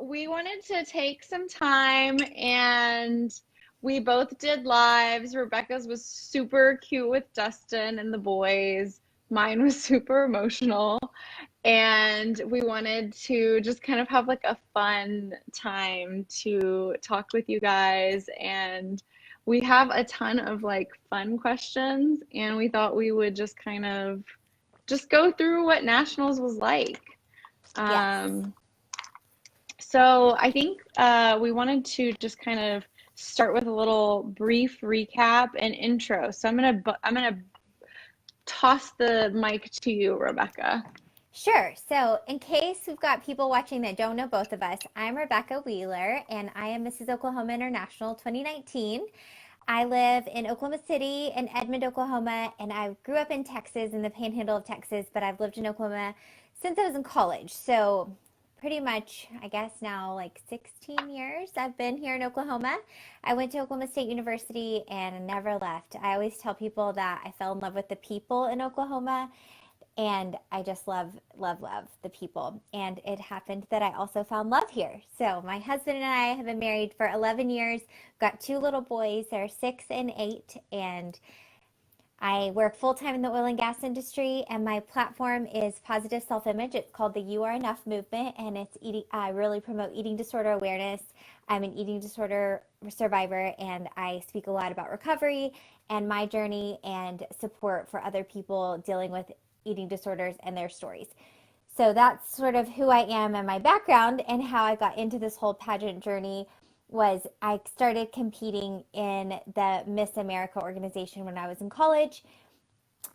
We wanted to take some time and we both did lives. Rebecca's was super cute with Dustin and the boys. Mine was super emotional. And we wanted to just kind of have like a fun time to talk with you guys. And we have a ton of like fun questions, and we thought we would just kind of just go through what nationals was like. Yes. Um, so I think we wanted to just kind of start with a little brief recap and intro. So I'm gonna toss the mic to you, Rebecca. Sure. So, in case we've got people watching that don't know both of us, I'm Rebecca Wheeler and I am Mrs. Oklahoma International 2019. I live in Oklahoma City and Edmond, Oklahoma, and I grew up in Texas, in the panhandle of Texas, but I've lived in Oklahoma since I was in college. So, pretty much, I guess now like 16 years I've been here in Oklahoma. I went to Oklahoma State University and never left. I always tell people that I fell in love with the people in Oklahoma, and I just love the people. And it happened that I also found love here. So my husband and I have been married for 11 years, got two little boys, they're 6 and 8, and I work full time in the oil and gas industry, and my platform is positive self image. It's called the You Are Enough movement, and it's eating. I really promote eating disorder awareness. I'm an eating disorder survivor, and I speak a lot about recovery and my journey and support for other people dealing with eating disorders and their stories. So that's sort of who I am and my background, and how I got into this whole pageant journey was I started competing in the Miss America organization when I was in college.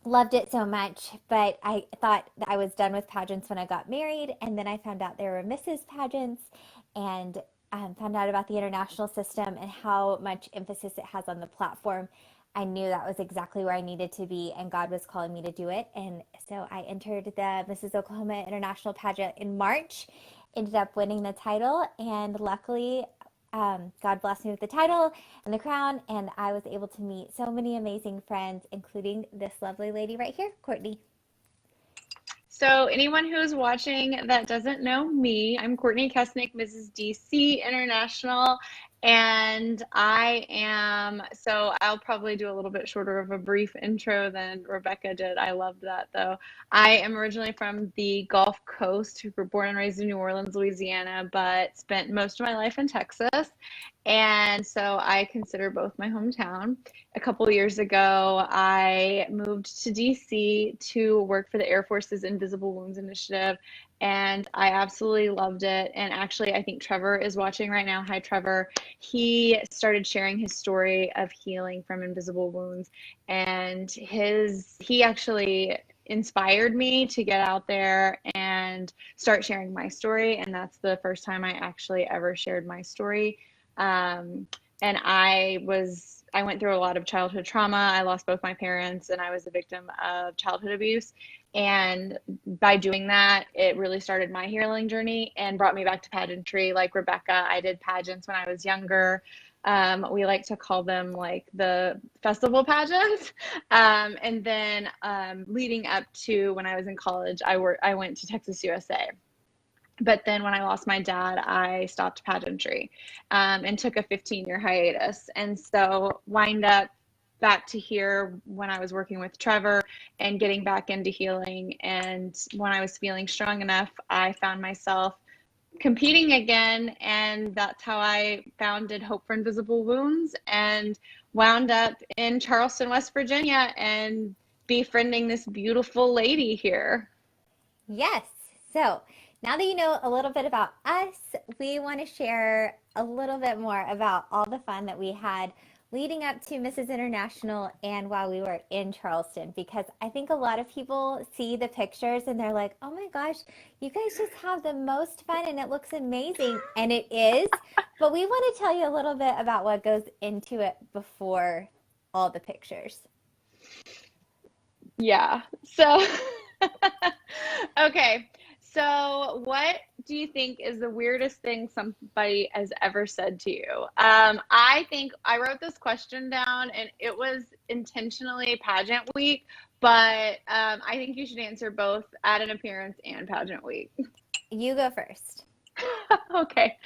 Loved it so much, but I thought that I was done with pageants when I got married, and then I found out there were Mrs. pageants, and found out about the international system and how much emphasis it has on the platform. I knew that was exactly where I needed to be, and God was calling me to do it. And so I entered the Mrs. Oklahoma International pageant in March, ended up winning the title, and luckily, God blessed me with the title and the crown, and I was able to meet so many amazing friends, including this lovely lady right here, Courtney. So, anyone who's watching that doesn't know me, I'm Courtney Kesnick, Mrs. DC International, and I'll probably do a little bit shorter of a brief intro than Rebecca did. I loved that though. I am originally from the Gulf Coast, who were born and raised in New Orleans, Louisiana, but spent most of my life in Texas. And so I consider both my hometown. A couple years ago, I moved to DC to work for the Air Force's Invisible Wounds Initiative, and I absolutely loved it. And actually, I think Trevor is watching right now. Hi, Trevor. He started sharing his story of healing from invisible wounds, and he actually inspired me to get out there and start sharing my story. And that's the first time I actually ever shared my story. And I went through a lot of childhood trauma. I lost both my parents, and I was a victim of childhood abuse. And by doing that, it really started my healing journey and brought me back to pageantry. Like Rebecca, I did pageants when I was younger. We like to call them like the festival pageants. And then leading up to when I was in college, I went to Texas USA. But then when I lost my dad, I stopped pageantry, and took a 15-year hiatus. And so wind up back to here when I was working with Trevor and getting back into healing. And when I was feeling strong enough, I found myself competing again. And that's how I founded Hope for Invisible Wounds and wound up in Charleston, West Virginia, and befriending this beautiful lady here. Yes. So now that you know a little bit about us, we want to share a little bit more about all the fun that we had leading up to Mrs. International and while we were in Charleston, because I think a lot of people see the pictures and they're like, oh my gosh, you guys just have the most fun and it looks amazing. And it is. But we want to tell you a little bit about what goes into it before all the pictures. Yeah. So, okay. So, what do you think is the weirdest thing somebody has ever said to you? I think I wrote this question down and it was intentionally pageant week, but I think you should answer both at an appearance and pageant week. You go first. Okay.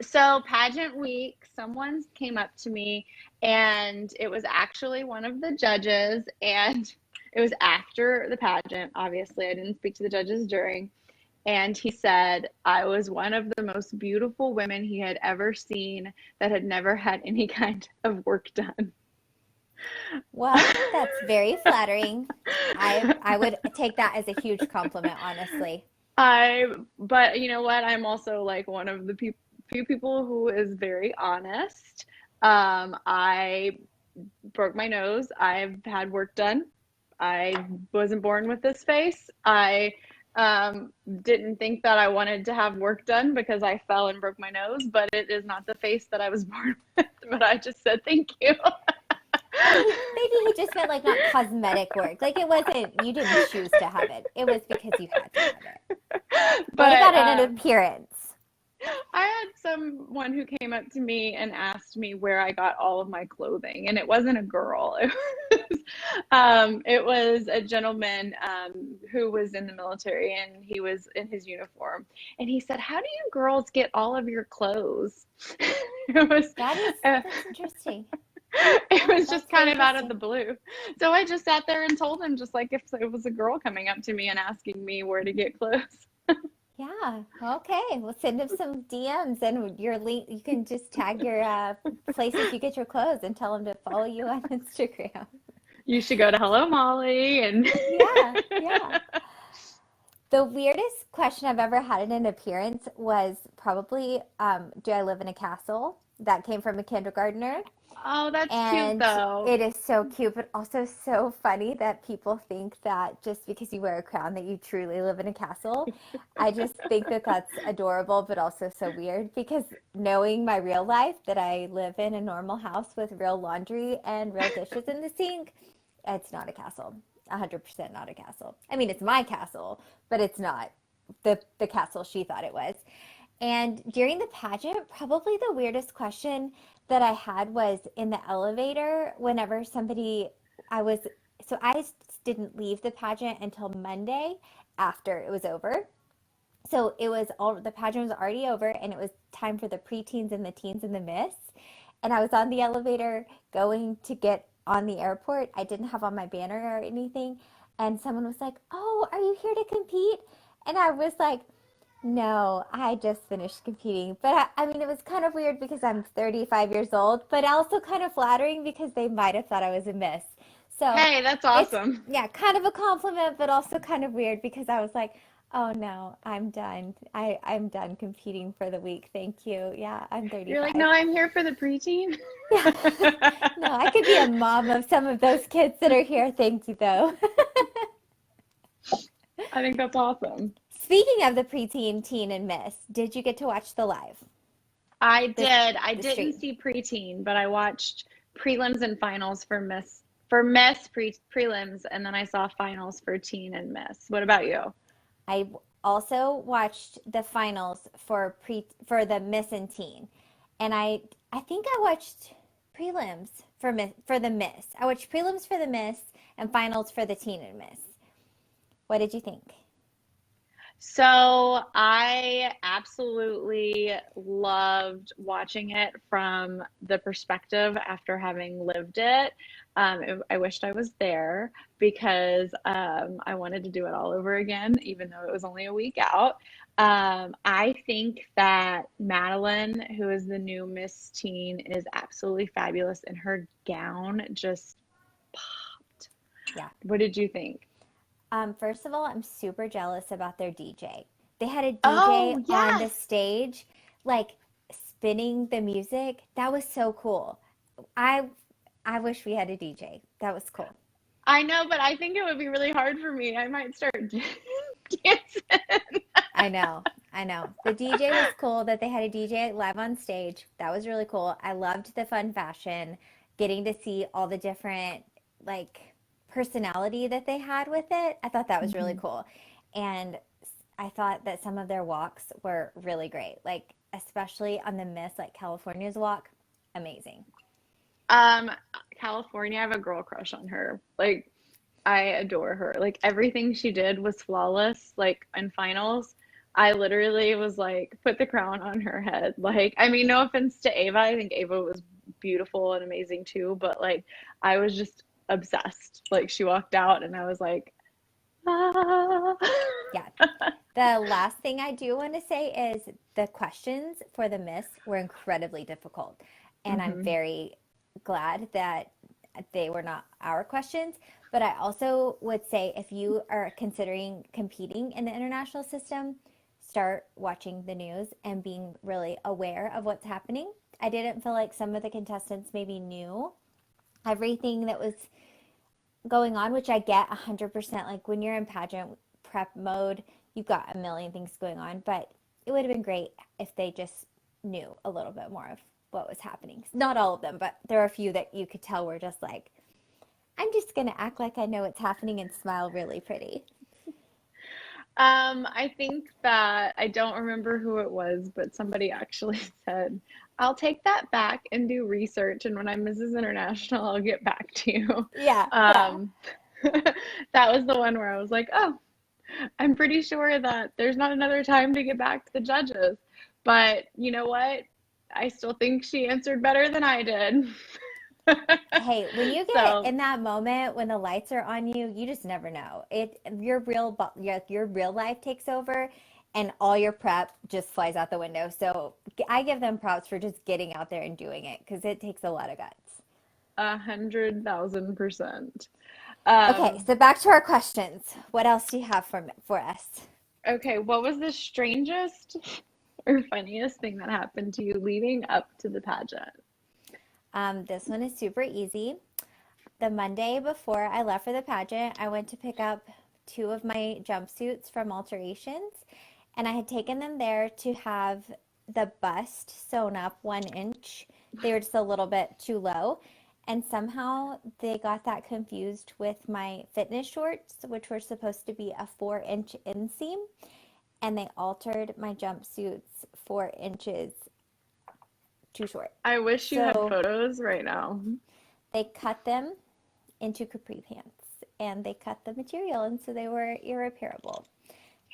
So pageant week, someone came up to me and it was actually one of the judges, and it was after the pageant. Obviously, I didn't speak to the judges during. And he said I was one of the most beautiful women he had ever seen that had never had any kind of work done. Well, that's very flattering. I would take that as a huge compliment, honestly. But you know what? I'm also like one of the few people who is very honest. I broke my nose. I've had work done. I wasn't born with this face. I didn't think that I wanted to have work done because I fell and broke my nose, but it is not the face that I was born with. But I just said thank you. Maybe he just meant like not cosmetic work. Like it wasn't, you didn't choose to have it. It was because you had to have it. What But about an appearance? I had someone who came up to me and asked me where I got all of my clothing, and it wasn't a girl. It was a gentleman who was in the military, and he was in his uniform. And he said, "How do you girls get all of your clothes?" It was, uh, That's interesting. it Yeah, was just that's very kind of out of the interesting. blue. So I just sat there and told him, just like if it was a girl coming up to me and asking me where to get clothes. Yeah. Okay. We'll send him some DMs and your link. You can just tag your places you get your clothes and tell him to follow you on Instagram. You should go to Hello Molly and Yeah. Yeah. The weirdest question I've ever had in an appearance was probably, do I live in a castle? That came from a kindergartner. Oh, that's cute And though. it is so cute, but also so funny that people think that just because you wear a crown that you truly live in a castle. I just think that that's adorable, but also so weird because knowing my real life that I live in a normal house with real laundry and real dishes in the sink, it's not a castle. 100% not a castle. I mean, it's my castle, but it's not the castle she thought it was. And during the pageant, probably the weirdest question that I had was in the elevator whenever somebody I was so I didn't leave the pageant until Monday after it was over. So it was all the pageant was already over and it was time for the preteens and the teens and the miss. And I was on the elevator going to get on the airport. I didn't have on my banner or anything. And someone was like, "Oh, are you here to compete?" And I was like, "No, I just finished competing." But I mean, it was kind of weird because I'm 35 years old, but also kind of flattering because they might have thought I was a miss. So Hey, that's it's, awesome. yeah, kind of a compliment, but also kind of weird because I was like, "Oh no, I'm done. I'm done competing for the week. Thank you. Yeah, I'm You're like, 35." no, I'm here for the preteen. Yeah. No, I could be a mom of some of those kids that are here. Thank you, though. I think that's awesome. Speaking of the preteen, teen, and miss, did you get to watch the live, I the did. I the didn't stream? see preteen, but I watched prelims and finals for Miss prelims, and then I saw finals for teen and Miss. What about you? I also watched the finals for the miss and teen, and I think I watched prelims for the miss. I watched prelims for the miss and finals for the teen and miss. What did you think? So I absolutely loved watching it from the perspective after having lived it. I wished I was there because I wanted to do it all over again, even though it was only a week out. I think that Madeline, who is the new Miss Teen, is absolutely fabulous, and her gown just popped. Yeah. What did you think? First of all, I'm super jealous about their DJ. They had a DJ Oh, on the yes. stage, like spinning the music. That was so cool. I I wish we had a DJ. That was cool. I know, but I think it would be really hard for me. I might start dancing. I know. I know. The DJ was cool that they had a DJ live on stage. That was really cool. I loved the fun fashion, getting to see all the different like personality that they had with it. I thought that was really Mhm. cool. And I thought that some of their walks were really great. Like especially on the Miss like California's walk. Amazing. Um, California, I have a girl crush on her. Like, I adore her. Like, everything she did was flawless, like in finals. I literally was like, put the crown on her head. Like, I mean, no offense to Ava. I think Ava was beautiful and amazing too, but like, I was just obsessed. Like, she walked out and I was like, ah. Yeah. The last thing I do want to say is the questions for the Miss were incredibly difficult. And I'm hmm very glad that they were not our questions. But I also would say if you are considering competing in the international system, start watching the news and being really aware of what's happening. I didn't feel like some of the contestants maybe knew everything that was going on, which I get 100%. Like when you're in pageant prep mode, you've got a million things going on, but it would have been great if they just knew a little bit more of what was happening. Not all of them, but there are a few that you could tell were just like, I'm just going to act like I know what's happening and smile really pretty. I think that I don't remember who it was, but somebody actually said, I'll take that back and do research, and when I'm Mrs. International, I'll get back to you. Yeah, yeah. Um, that was the one where I was like, oh, I'm pretty sure that there's not another time to get back to the judges. But you know what? I still think she answered better than I did. Hey, when you get So, in that moment when the lights are on you, you just never know. Your real life takes over and all your prep just flies out the window. So I give them props for just getting out there and doing it because it takes a lot of guts. 100,000%. Okay, Um, so back to our questions. What else do you have for us? okay, what was the strangest or funniest thing that happened to you leading up to the pageant? This one is super easy. The Monday before I left for the pageant, I went to pick up two of my jumpsuits from Alterations, and I had taken them there to have the bust sewn up 1 inch. They were just a little bit too low. And somehow they got that confused with my fitness shorts, which were supposed to be a 4 inch inseam. And they altered my jumpsuits 4 inches too short. I wish you had So photos right now. they cut them into capri pants and they cut the material and so they were irreparable.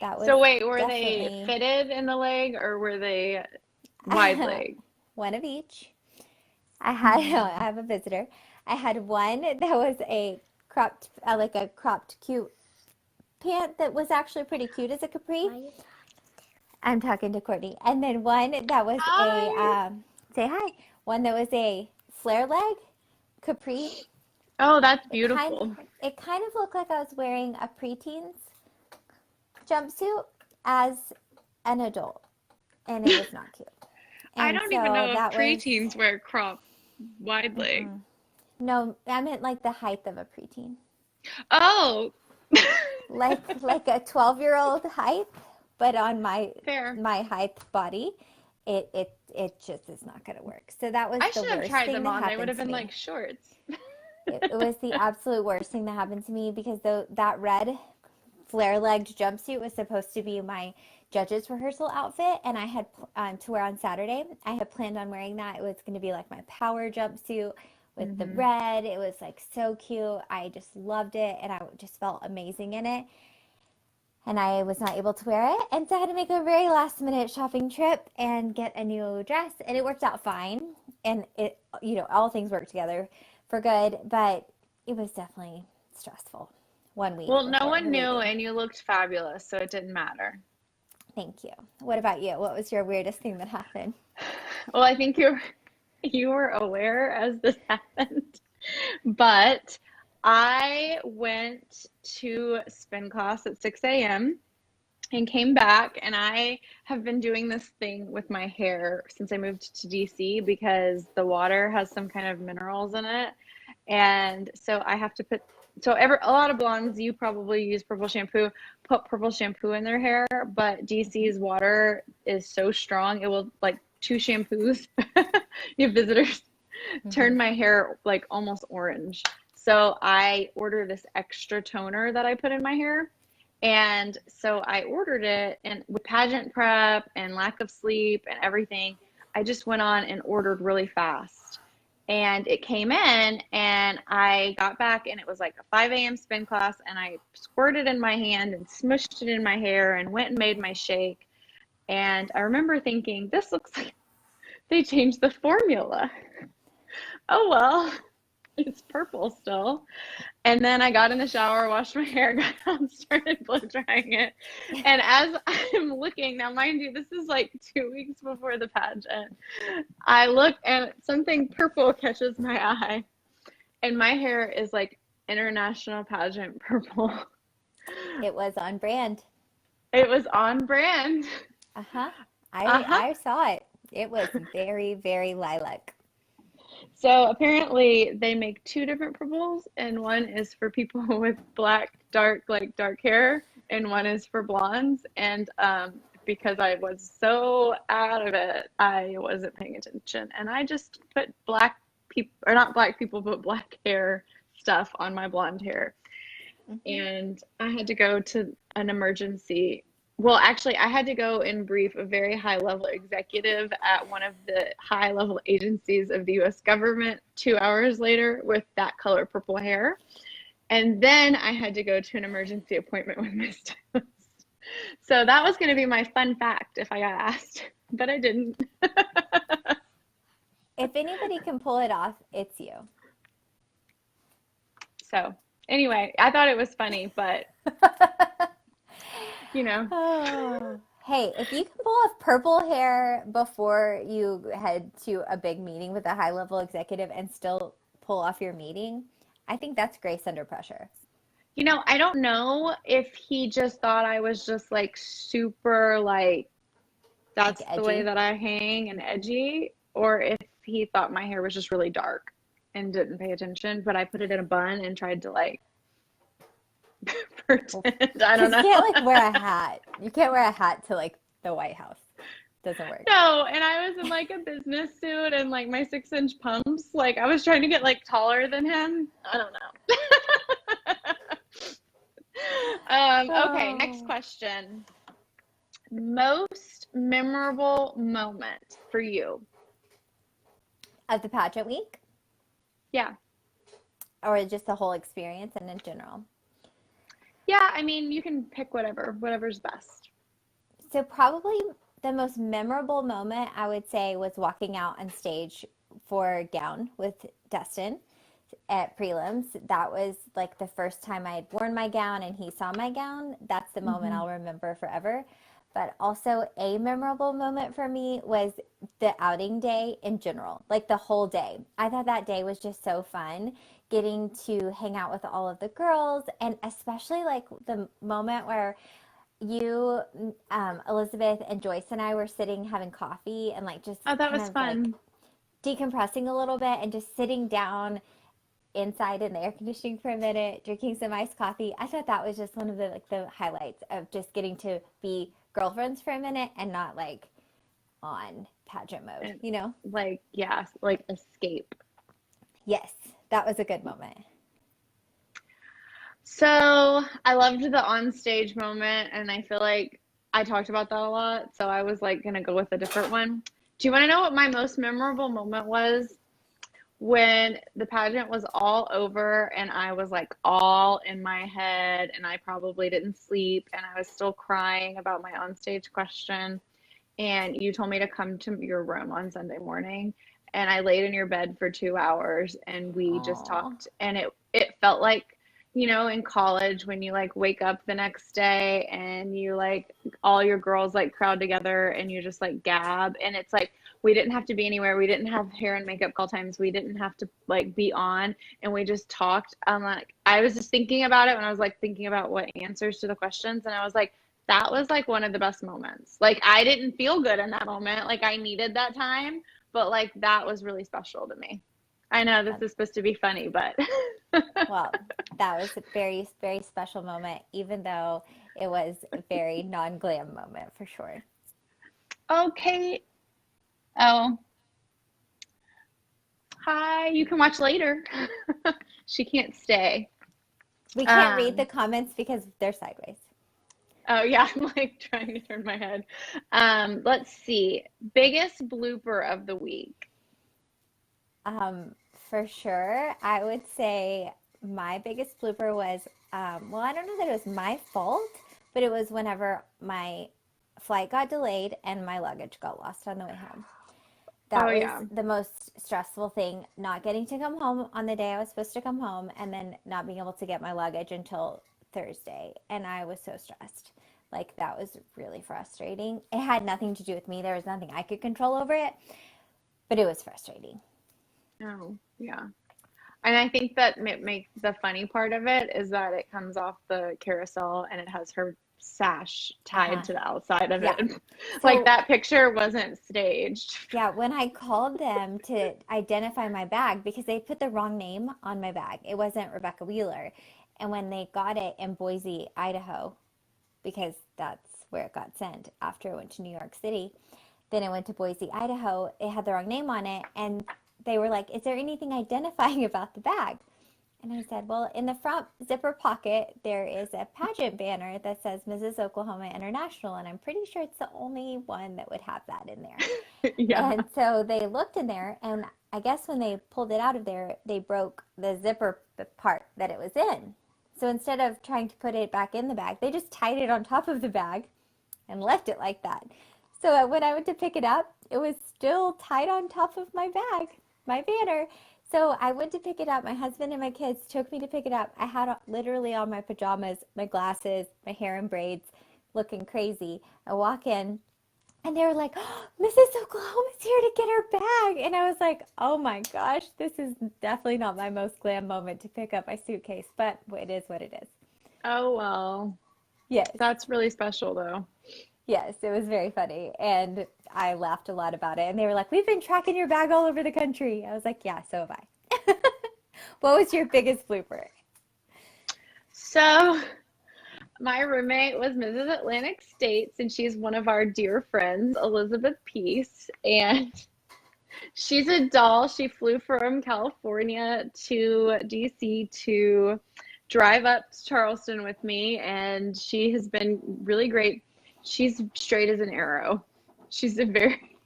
That was So wait, were they definitely fitted in the leg or were they wide leg? one of each. I had I have a visitor. I had one that was a cropped like a cropped cute pant that was actually pretty cute as a capri. I'm talking to Courtney. And then one that was a Hi. say hi. One that was a flare leg capri. Oh, that's It kind beautiful. it kind of looked like I was wearing a preteen's jumpsuit as an adult, and it was not cute. I And don't even so know if that was preteens wear crop wide leg. no, I meant like the height of a preteen, Oh, like a 12-year-old height, but on fair. my height body, it just is not going to work. So that was I the should have worst tried thing them that on. They would happened have to been me. like shorts. It was the absolute worst thing that happened to me because that red flare-legged jumpsuit was supposed to be my judges rehearsal outfit and I had to wear on Saturday. I had planned on wearing that. It was going to be like my power jumpsuit with the hmm red. It was like so cute. I just loved it and I just felt amazing in it. And I was not able to wear it. And so I had to make a very last minute shopping trip and get a new dress. And it worked out fine. And all things worked together for good. But it was definitely stressful 1 week Well, no before one the big knew day. and you looked fabulous, so it didn't matter. Thank you. What about you? What was your weirdest thing that happened? Well, I think you were aware as this happened, but I went to spin class at 6 a.m. and came back, and I have been doing this thing with my hair since I moved to DC because the water has some kind of minerals in it, and so I have to put. So a lot of blondes, you probably use purple shampoo, put purple shampoo in their hair, but DC's water is so strong it will like two shampoos. You have visitors Mm-hmm. turn my hair like almost orange. So I order this extra toner that I put in my hair. And so I ordered it, and with pageant prep and lack of sleep and everything, I just went on and ordered really fast. And it came in, and I got back, and it was like a 5 a.m. spin class, and I squirted in my hand and smushed it in my hair and went and made my shake. And I remember thinking, this looks like they changed the formula. Oh well, it's purple still. And then I got in the shower, washed my hair, got out, started blow drying it. And as I'm looking, now mind you, this is like 2 weeks before the pageant. I look and something purple catches my eye, and my hair is like international pageant purple. It was on brand. It was on brand. Uh-huh. Uh-huh. I saw it. It was very, very lilac. So apparently they make two different purples, and one is for people with black, dark, like dark hair, and one is for blondes. And because I was so out of it, I wasn't paying attention, and I just put black people, or not black people, but black hair stuff on my blonde hair. Hmm. And I had to go to an emergency. Well, actually, I had to go and brief a very high level executive at one of the high level agencies of the US government 2 hours later with that color purple hair. And then I had to go to an emergency appointment with Miss Toast. So that was going to be my fun fact if I got asked, but I didn't. If anybody can pull it off, it's you. So anyway, I thought it was funny, but you know, Oh. Hey, if you can pull off purple hair before you head to a big meeting with a high level executive and still pull off your meeting, I think that's grace under pressure. I don't know if he just thought I was just like super like Like that's the way edgy. that I hang and edgy, or if he thought my hair was just really dark and didn't pay attention, but I put it in a bun and tried to like pretend. I don't Because you know. can't like wear a hat. You can't wear a hat to like the White House. Doesn't work. No, and I was in like a business suit and like my 6-inch pumps. Like I was trying to get like taller than him. I don't know. Okay, next Oh. question. Most memorable moment for you? Of the pageant week Yeah. or just the whole experience and in general? Yeah, I mean, you can pick whatever's best. So probably the most memorable moment I would say was walking out on stage for gown with Dustin at prelims. That was like the first time I had worn my gown and he saw my gown. That's the moment Hmm. I'll remember forever. But also a memorable moment for me was the outing day in general, like the whole day. I thought that day was just so fun getting to hang out with all of the girls and especially like the moment where you, Elizabeth and Joyce and I were sitting having coffee and like just Oh, that kind was of like fun. decompressing a little bit and just sitting down inside in the air conditioning for a minute, drinking some iced coffee. I thought that was just one of the like the highlights of just getting to be girlfriends for a minute and not like on pageant mode, And you know? like, yeah, like escape. Yes, that was a good moment. So I loved the on-stage moment, and I feel like I talked about that a lot. So I was like gonna go with a different one. Do you want to know what my most memorable moment was? When the pageant was all over and I was like all in my head and I probably didn't sleep and I was still crying about my onstage question. And you told me to come to your room on Sunday morning. And I laid in your bed for 2 hours and we just Oh, talked. And it felt like, in college when you like wake up the next day and you like all your girls like crowd together and you just like gab. And it's like we didn't have to be anywhere. We didn't have hair and makeup call times. We didn't have to like be on and we just talked. Like I was just thinking about it when I was like thinking about what answers to the questions. And I was like, that was like one of the best moments. Like I didn't feel good in that moment. Like I needed that time, but like that was really special to me. I know this um, is supposed to be funny, but well, that was a very, very special moment, even though it was a very non-glam moment for sure. okay. Oh, hi. You can watch later. She can't stay. We can't read the Um, comments because they're sideways. oh yeah, I'm like trying to turn my head. Let's see. Biggest blooper of the week. For sure, I would say my biggest blooper was, well, I don't know that it was my fault, but it was whenever my flight got delayed and my luggage got lost on the way home. Oh That was yeah. the most stressful thing, not getting to come home on the day I was supposed to come home and then not being able to get my luggage until Thursday. And I was so stressed. Like, that was really frustrating. It had nothing to do with me. There was nothing I could control over it, but it was frustrating. Oh yeah. And I think that makes the funny part of it is that it comes off the carousel and it has her sash tied Uh-huh. to the outside of Yeah. it. Like So, that picture wasn't staged. yeah, when I called them to identify my bag, because they put the wrong name on my bag, it wasn't Rebecca Wheeler. And when they got it in Boise, Idaho, because that's where it got sent after it went to New York City. Then it went to Boise, Idaho. It had the wrong name on it. And they were like, "Is there anything identifying about the bag?" And I said, "Well, in the front zipper pocket, there is a pageant banner that says Mrs. Oklahoma International. And I'm pretty sure it's the only one that would have that in there." Yeah. And so they looked in there. And I guess when they pulled it out of there, they broke the zipper part that it was in. So instead of trying to put it back in the bag, they just tied it on top of the bag and left it like that. So when I went to pick it up, it was still tied on top of my bag, my banner. So I went to pick it up. My husband and my kids took me to pick it up. I had literally on my pajamas, my glasses, my hair in braids, looking crazy. I walk in and they were like, "Oh, Mrs. Oklahoma's here to get her bag." And I was like, "Oh my gosh, this is definitely not my most glam moment to pick up my suitcase, but it is what it is." Oh well. Yes. That's really special though. Yes, it was very funny. And I laughed a lot about it. And they were like, "We've been tracking your bag all over the country." I was like, "Yeah, so have I." What was your biggest blooper? So my roommate was Mrs. Atlantic States, and she's one of our dear friends, Elizabeth Peace. And she's a doll. She flew from California to DC to drive up to Charleston with me, and she has been really great. She's straight as an arrow. She's a very,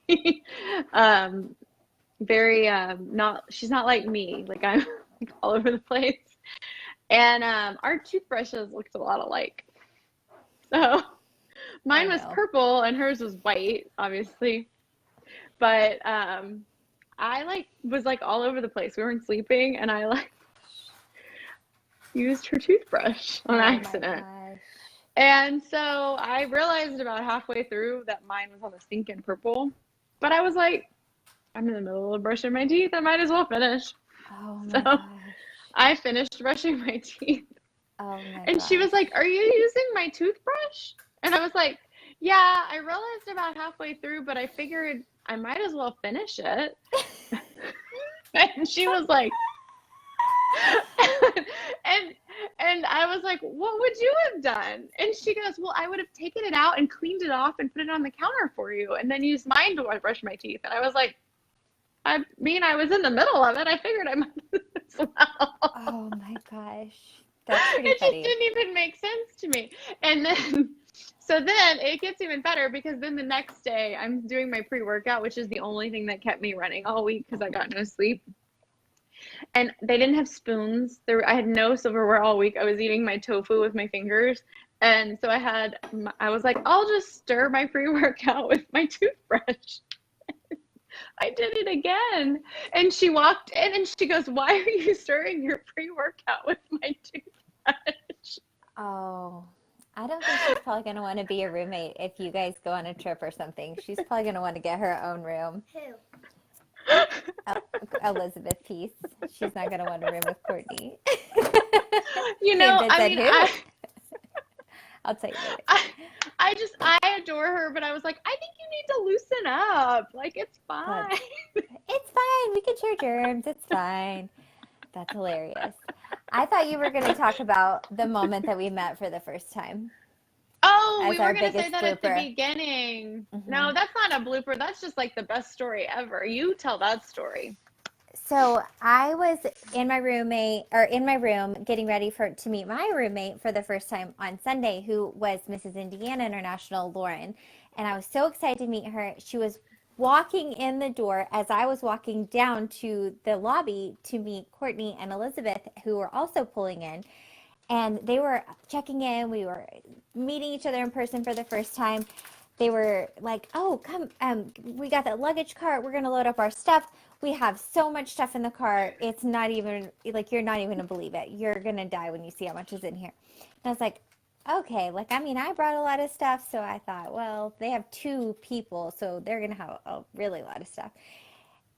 um, very not. She's not like me. Like I'm like all over the place. And our toothbrushes looked a lot alike. So Oh mine was no. purple and hers was white, obviously. But I like was like all over the place. We weren't sleeping, and I like used her toothbrush on Oh my accident. gosh. And so I realized about halfway through that mine was on the stinking purple. But I was like, I'm in the middle of brushing my teeth. I might as well finish. Oh So my gosh. I finished brushing my teeth. Oh my And she was gosh. like, Are you using my toothbrush? And I was like, Yeah, I realized about halfway through, but I figured I might as well finish it. And she was like, and and I was like, what would you have done? And she goes, well, I would have taken it out and cleaned it off and put it on the counter for you, and then used mine to brush my teeth. And I was like, I mean, I was in the middle of it. I figured I might as well. Oh my gosh. That's pretty It just funny. didn't even make sense to me. And then, so then it gets even better because then the next day I'm doing my pre-workout, which is the only thing that kept me running all week because I got no sleep. And they didn't have spoons. I had no silverware all week. I was eating my tofu with my fingers. And so I was like, I'll just stir my pre-workout with my toothbrush. I did it again. And she walked in and she goes, why are you stirring your pre-workout with my toothbrush? Oh, I don't think she's probably going to want to be a roommate if you guys go on a trip or something. She's probably going to want to get her own room. Who? Oh, Elizabeth Peace. She's not going to want to room with Courtney. You know, David I said mean, who? I'll tell you later. I, I adore her, but I was like, I think you need to loosen up. Like, it's But fine. it's fine. We can share germs. It's fine. That's hilarious. I thought you were going to talk about the moment that we met for the first time Oh, as we were our going to say biggest that at the blooper. beginning. Hmm. No, that's not a blooper. That's just like the best story ever. You tell that story. So I was in my room getting ready to meet my roommate for the first time on Sunday, who was Mrs. Indiana International, Lauren. And I was so excited to meet her. She was walking in the door as I was walking down to the lobby to meet Courtney and Elizabeth, who were also pulling in. And they were checking in. We were meeting each other in person for the first time. they were like, "Oh, come, we got the luggage cart. We're gonna load up our stuff. We have so much stuff in the car. It's not even like you're not even gonna believe it. You're gonna die when you see how much is in here." And I was like, "Okay, like I mean, I brought a lot of stuff, so I thought, well, they have two people, so they're gonna have a really lot of stuff."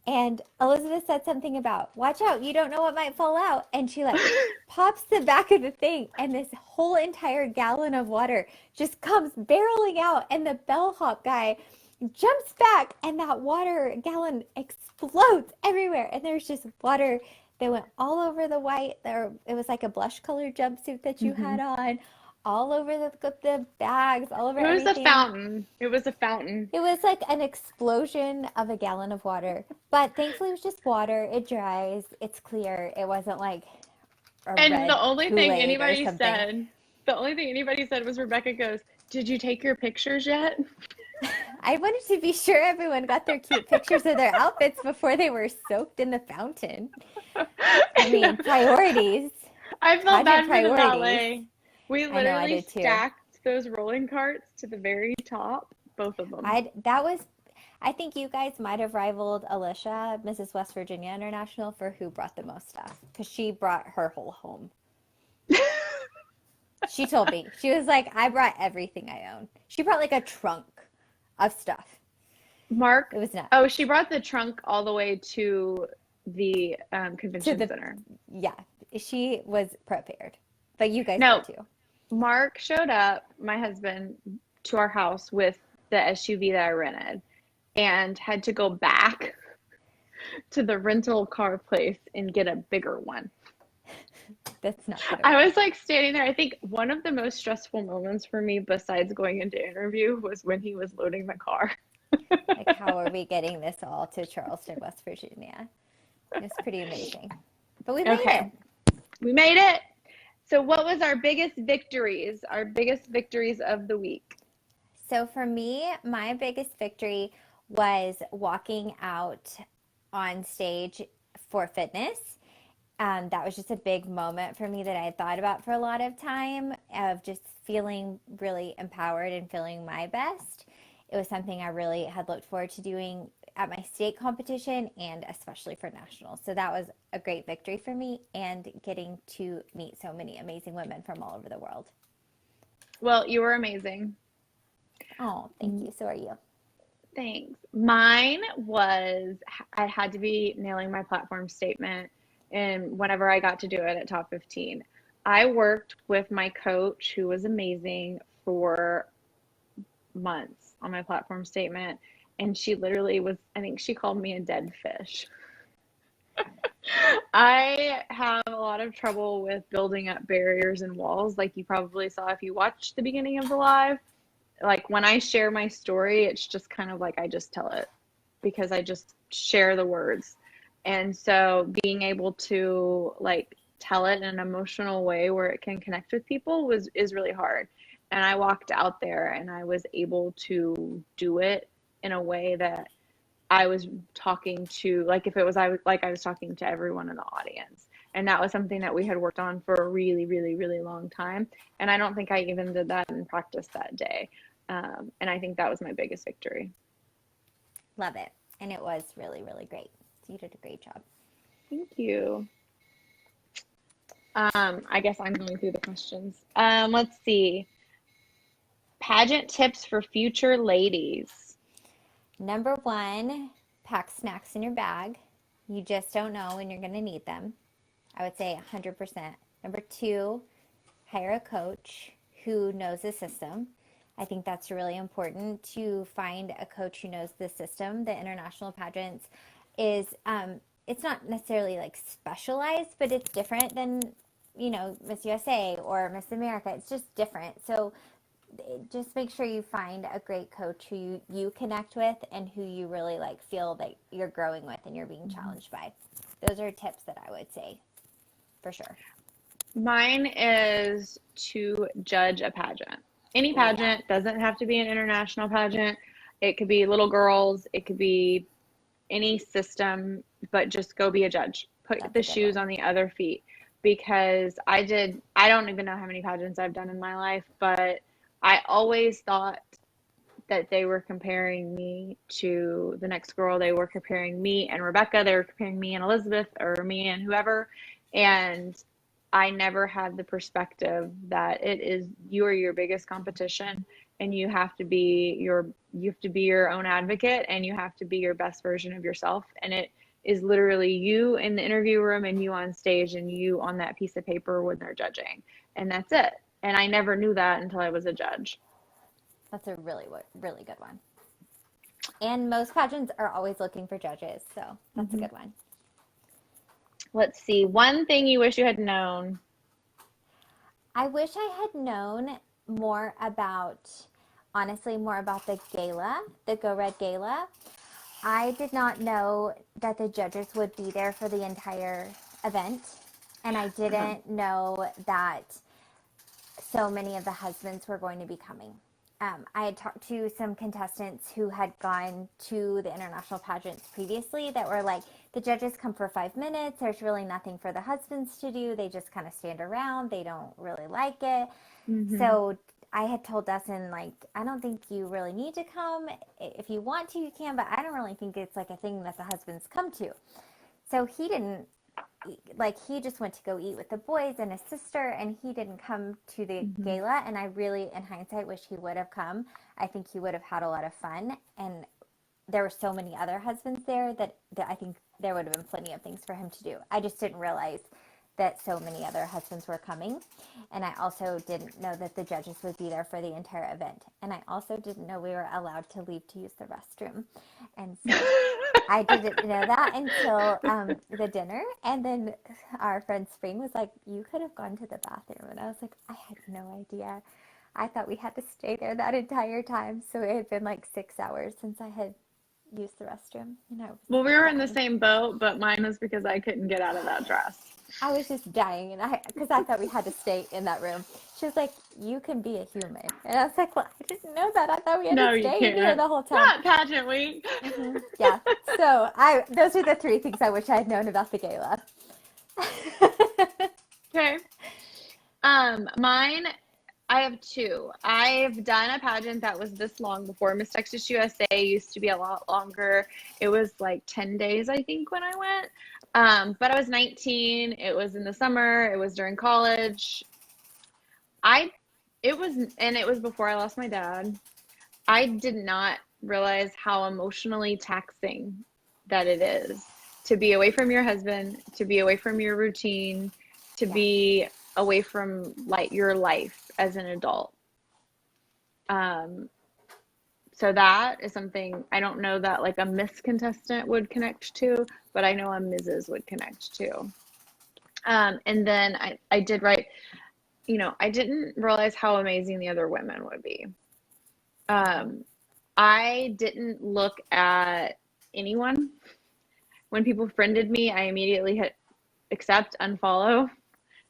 And Elizabeth said something about, "Watch out, you don't know what might fall out." And she like pops the back of the thing, and this whole entire gallon of water just comes barreling out. And the bellhop guy jumps back, and that water gallon explodes everywhere. And there's just water that went all over the white. There, it was like a blush colored jumpsuit that you Hmm. had on, all over the bags, all over It was a everything. fountain. It was a fountain. It was like an explosion of a gallon of water. But thankfully, it was just water. It dries. It's clear. It wasn't like a And red Kool-Aid or something. the only thing anybody said was Rebecca goes, "Did you take your pictures yet?" I wanted to be sure everyone got their cute pictures of their outfits before they were soaked in the fountain. I I know. mean, priorities, I felt pageant bad for the priorities. ballet. We I know I literally did too. stacked those rolling carts to the very top, both of them. I think you guys might have rivaled Alicia, Mrs. West Virginia International, for who brought the most stuff because she brought her whole home. She told me. She was like, I brought everything I own. She brought like a trunk of stuff. Mark, It was nuts. oh, she brought the trunk all the way to the To convention the, center. yeah, she was prepared. But you guys No, were too. Mark showed up, my husband, to our house with the SUV that I rented and had to go back to the rental car place and get a bigger one. That's not gonna I was work. like standing there. I think one of the most stressful moments for me, besides going into interview, was when he was loading the car. Like, how are we getting this all to Charleston, West Virginia? It's pretty amazing. But we made it. Okay, we made it. So, what was our biggest victories? Our biggest victories of the week? So for me, my biggest victory was walking out on stage for fitness. That was just a big moment for me that I had thought about for a lot of time of just feeling really empowered and feeling my best. It was something I really had looked forward to doing at my state competition and especially for nationals. So that was a great victory for me and getting to meet so many amazing women from all over the world. Well, you were amazing. Oh, thank you. So are you. Thanks. Mine was I had to be nailing my platform statement, and whenever I got to do it at Top 15, I worked with my coach, who was amazing, for months on my platform statement, and she literally was, I think she called me a dead fish. I have a lot of trouble with building up barriers and walls, like you probably saw if you watched the beginning of the live. Like when I share my story, it's just kind of like I just tell it because I just share the words. And so being able to like tell it in an emotional way where it can connect with people was is really hard. And I walked out there and I was able to do it in a way that I was talking to, like if it was I was talking to everyone in the audience. And that was something that we had worked on for a really, really, really long time. And I don't think I even did that in practice that day. And I think that was my biggest victory. Love it. And it was really, really great. So you did a great job. Thank you. I guess I'm going through the questions. Let's see. Pageant tips for future ladies. Number one, pack snacks in your bag. You just don't know when you're going to need them. I would say 100%. Number two, hire a coach who knows the system. I think that's really important to find a coach who knows the system. The international pageants is, it's not necessarily like specialized, but it's different than, Miss USA or Miss America. It's just different. So just make sure you find a great coach who you connect with and who you really like feel that you're growing with and you're being challenged by. Those are tips that I would say for sure. Mine is to judge a pageant. Any Oh yeah, pageant doesn't have to be an international pageant. It could be little girls, it could be any system, but just go be a judge. Put that's the a good shoes one. on the other feet because I don't even know how many pageants I've done in my life, but I always thought that they were comparing me to the next girl. They were comparing me and Rebecca. They were comparing me and Elizabeth, or me and whoever. And I never had the perspective that it is, you are your biggest competition, and you have to be your own advocate, and you have to be your best version of yourself. And it is literally you in the interview room and you on stage and you on that piece of paper when they're judging. And that's it. And I never knew that until I was a judge. That's a really good one. And most pageants are always looking for judges, so that's a good one. Let's see. One thing you wish you had known. I wish I had known more about, honestly, more about the gala, the Go Red Gala. I did not know that the judges would be there for the entire event, and I didn't know that so many of the husbands were going to be coming. I had talked to some contestants who had gone to the international pageants previously that were like, the judges come for 5 minutes. There's really nothing for the husbands to do. They just kind of stand around. They don't really like it. So I had told Dustin, like, I don't think you really need to come. If you want to, you can, but I don't really think it's like a thing that the husbands come to. So he didn't, like, he just went to go eat with the boys and his sister, and he didn't come to the gala. And I really, in hindsight, wish he would have come. I think he would have had a lot of fun. And there were so many other husbands there that I think there would have been plenty of things for him to do. I just didn't realize that so many other husbands were coming. And I also didn't know that the judges would be there for the entire event. And I also didn't know we were allowed to leave to use the restroom. And so I didn't know that until the dinner. And then our friend Spring was like, you could have gone to the bathroom. And I was like, I had no idea. I thought we had to stay there that entire time. So it had been like 6 hours since I had used the restroom. And I was Well, we were in the same boat, but mine was because I couldn't get out of that dress. I was just dying, and because I thought we had to stay in that room. She was like, you can be a human. And I was like, well, I didn't know that. I thought we had to stay in here the whole time. Not pageant week. Yeah. So those are the 3 things I wish I had known about the gala. Okay. Mine, I have 2. I've done a pageant that was this long before. Miss Texas USA used to be a lot longer. It was like 10 days, I think, when I went. But I was 19. It was in the summer. It was during college. It was before I lost my dad. I did not realize how emotionally taxing that it is to be away from your husband, to be away from your routine, to be away from like your life as an adult. So that is something I don't know that like a Miss contestant would connect to, but I know a Mrs. would connect to. And then I did write, I didn't realize how amazing the other women would be. I didn't look at anyone. When people friended me, I immediately hit accept, unfollow.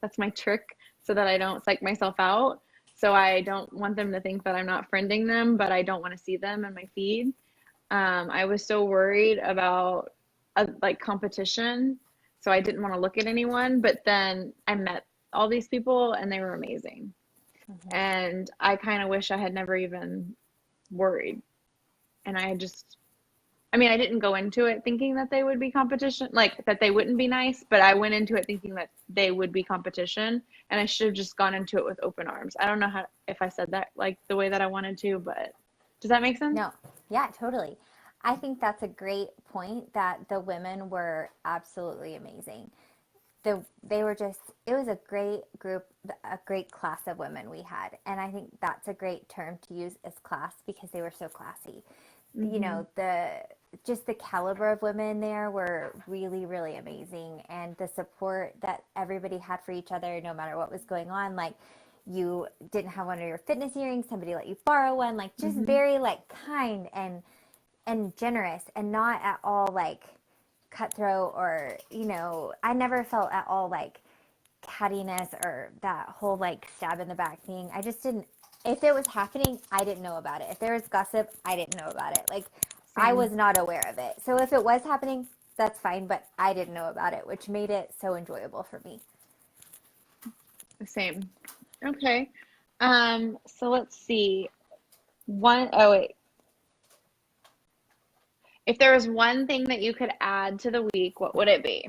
That's my trick so that I don't psych myself out. So I don't want them to think that I'm not friending them, but I don't want to see them in my feed. I was so worried about like competition, so I didn't want to look at anyone. But then I met all these people, and they were amazing. And I kind of wish I had never even worried. And I didn't go into it thinking that they would be competition, like that they wouldn't be nice, but I went into it thinking that they would be competition, and I should have just gone into it with open arms. I don't know if I said that like the way that I wanted to, but does that make sense? No. Yeah, totally. I think that's a great point, that the women were absolutely amazing. It was a great group, a great class of women we had. And I think that's a great term to use as class, because they were so classy. Just the caliber of women there were really, really amazing. And the support that everybody had for each other, no matter what was going on, like you didn't have one of your fitness earrings, somebody let you borrow one, like just very like kind and generous, and not at all like cutthroat, or I never felt at all like cattiness or that whole like stab in the back thing. I just didn't. If it was happening, I didn't know about it. If there was gossip, I didn't know about it. Like, I was not aware of it. So if it was happening, that's fine, but I didn't know about it, which made it so enjoyable for me. Same. Okay. So let's see. If there was one thing that you could add to the week, what would it be?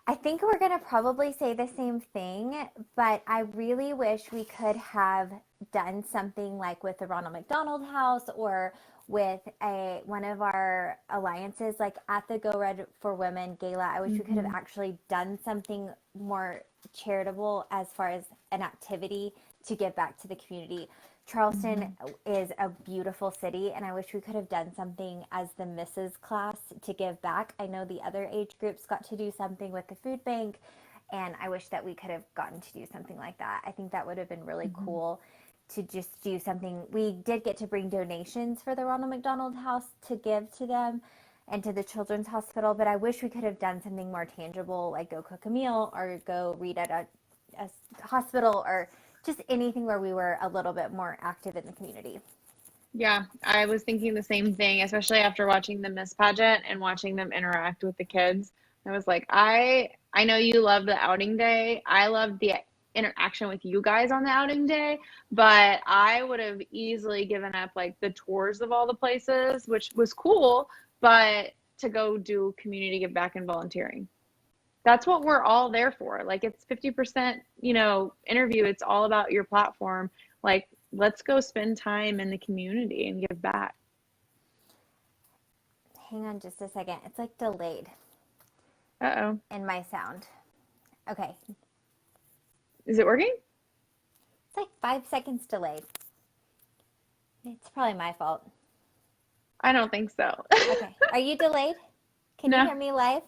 I think we're going to probably say the same thing, but I really wish we could have done something like with the Ronald McDonald House or with a one of our alliances like at the Go Red for Women gala. I wish we could have Hmm. actually done something more charitable as far as an activity to give back to the community. Charleston Hmm. is a beautiful city, and I wish we could have done something as the Mrs. class to give back. I know the other age groups got to do something with the food bank, and I wish that we could have gotten to do something like that. I think that would have been really Hmm. cool to just do something. We did get to bring donations for the Ronald McDonald House to give to them and to the Children's Hospital, but I wish we could have done something more tangible, like go cook a meal or go read at a hospital or just anything where we were a little bit more active in the community. Yeah, I was thinking the same thing, especially after watching the Miss Pageant and watching them interact with the kids. I was like, I know you love the outing day. I love the interaction with you guys on the outing day, but I would have easily given up like the tours of all the places, which was cool, but to go do community give back and volunteering. That's what we're all there for. Like it's 50%, interview. It's all about your platform. Like, let's go spend time in the community and give back. Hang on just a second. It's like delayed Uh-oh. in my sound. Okay. Is it working? It's like 5 seconds delayed. It's probably my fault. I don't think so. Okay. Are you delayed? Can you No. hear me live?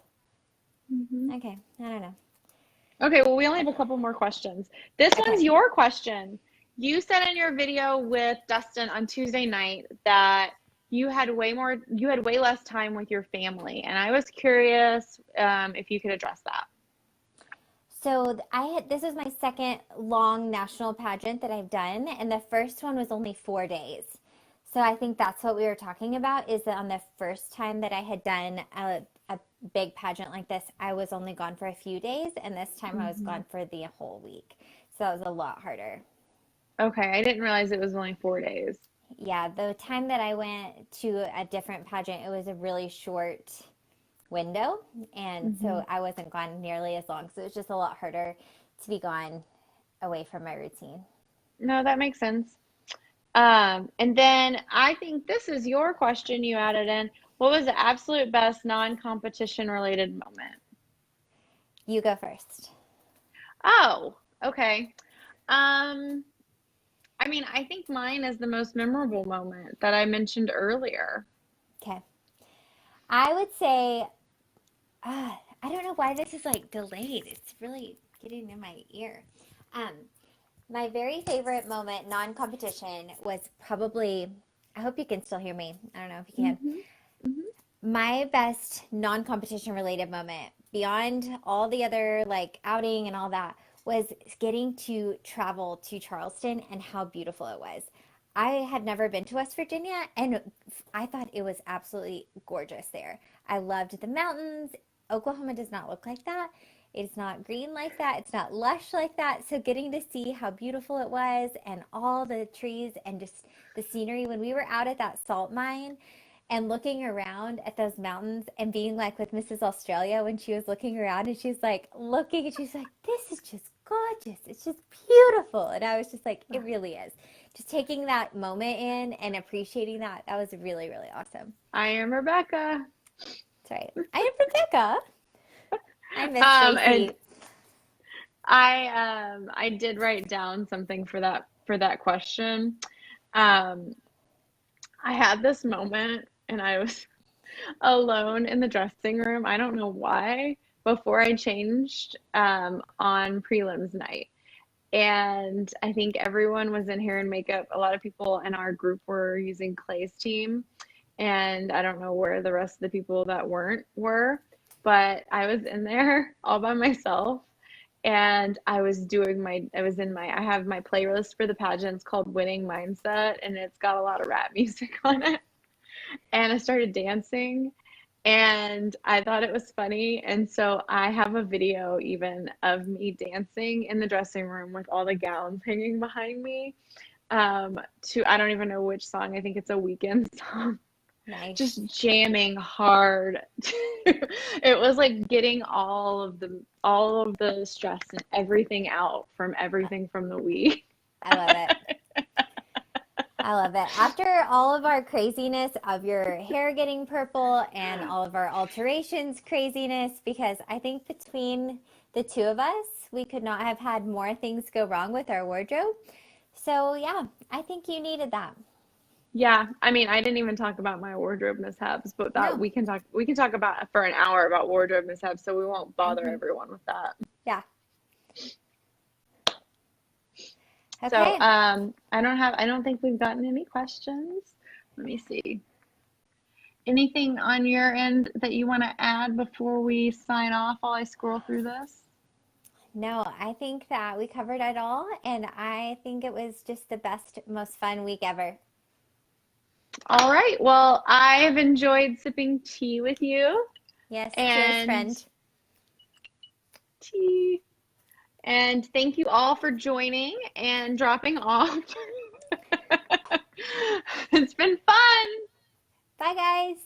Hmm. Okay. I don't know. Okay, well, we only have a couple more questions. This one's Okay. your question. You said in your video with Dustin on Tuesday night that you had way less time with your family, and I was curious if you could address that. So this is my second long national pageant that I've done, and the first one was only 4 days. So I think that's what we were talking about is that on the first time that I had done a big pageant like this, I was only gone for a few days, and this time I was Hmm. gone for the whole week. So that was a lot harder. Okay, I didn't realize it was only 4 days. Yeah, the time that I went to a different pageant, it was a really short window. And Hmm. so I wasn't gone nearly as long. So it was just a lot harder to be gone away from my routine. No, that makes sense. And then I think this is your question you added in. What was the absolute best non-competition related moment? You go first. Oh, okay. Um, I mean, I think mine is the most memorable moment that I mentioned earlier. Okay. I would say, I don't know why this is like delayed. It's really getting in my ear. Um, my very favorite moment, non competition, was probably, I hope you can still hear me. I don't know if you can. Hmm. Hmm. My best non-competition related moment beyond all the other like outing and all that was getting to travel to Charleston and how beautiful it was. I had never been to West Virginia and I thought it was absolutely gorgeous there. I loved the mountains. Oklahoma does not look like that. It's not green like that. It's not lush like that. So getting to see how beautiful it was and all the trees and just the scenery when we were out at that salt mine and looking around at those mountains and being like with Mrs. Australia when she was looking around and she's like looking and she's like, this is just gorgeous. It's just beautiful. And I was just like, it really is. Just taking that moment in and appreciating that. That was really, really awesome. I am Rebecca. That's right. I am Rebecca. I miss And Tracy. I did write down something for that question. Um, I had this moment and I was alone in the dressing room. I don't know why, before I changed on prelims night. And I think everyone was in hair and makeup. A lot of people in our group were using Clay's team. And I don't know where the rest of the people that weren't were, but I was in there all by myself. And I have my playlist for the pageants called Winning Mindset, and it's got a lot of rap music on it. And I started dancing and I thought it was funny. And so I have a video even of me dancing in the dressing room with all the gowns hanging behind me. To I don't even know which song. I think it's a Weekend song. Nice. just jamming hard. It was like getting all of the stress and everything out from everything from the week. I love it. I love it. After all of our craziness of your hair getting purple and all of our alterations craziness, because I think between the two of us, we could not have had more things go wrong with our wardrobe. So, yeah, I think you needed that. Yeah, I mean, I didn't even talk about my wardrobe mishaps, but that No. we can talk about for an hour about wardrobe mishaps, so we won't bother Hmm. everyone with that. Yeah. So, Okay. I don't think we've gotten any questions. Let me see. Anything on your end that you want to add before we sign off while I scroll through this? No, I think that we covered it all, and I think it was just the best, most fun week ever. All right. Well, I've enjoyed sipping tea with you Yes, cheers, and friend. tea. And thank you all for joining and dropping off. It's been fun. Bye, guys.